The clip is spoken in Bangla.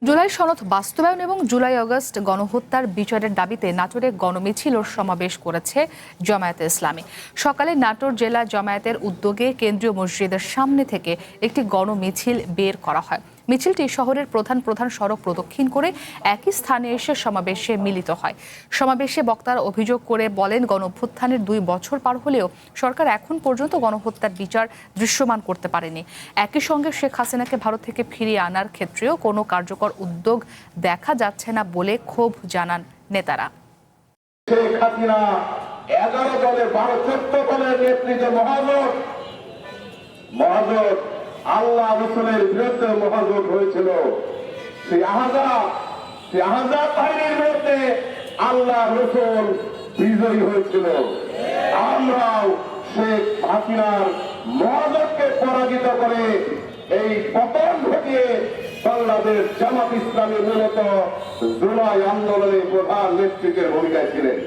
জুলাই সনদ বাস্তবায়ন এবং জুলাই আগস্ট গণহত্যার বিচারের দাবিতে নাটোরে গণমিছিল ও সমাবেশ করেছে জামায়াতে ইসলামী। সকালে নাটোর জেলা জামায়াতের উদ্যোগে কেন্দ্রীয় মসজিদের সামনে থেকে একটি গণমিছিল বের করা হয়। মিছিলটি শহরের প্রধান প্রধান সড়ক প্রদক্ষিণ করে একই স্থানে এসে সমাবেশে মিলিত হয়। সমাবেশে বক্তারা অভিযোগ করে বলেন, গণঅভ্যুত্থানের 2 বছর পার হলেও সরকার এখন পর্যন্ত গণহত্যার বিচার দৃশ্যমান করতে পারেনি। একই সঙ্গে শেখ হাসিনাকে ভারত থেকে ফিরিয়ে আনার ক্ষেত্রেও কোনো কার্যকর উদ্যোগ দেখা যাচ্ছে না বলে ক্ষোভ জানান নেতারা। শেখ হাসিনা 11 দলের 12-14 দলের নেতৃত্বে মহাজোট আল্লাহ রসুলের বিরুদ্ধে মহাজোট হয়েছিল। সেই আহজাব বাহিনীর বিরুদ্ধে আল্লাহ রসুল বিজয়ী হয়েছিল। আমরাও শেখ হাসিনার মহাজোটকে পরাজিত করে এই পতন ঘটিয়ে বাংলাদেশ জামাত ইসলামী মূলত জুলাই আন্দোলনে প্রধান নেতৃত্বের ভূমিকায় ছিলেন।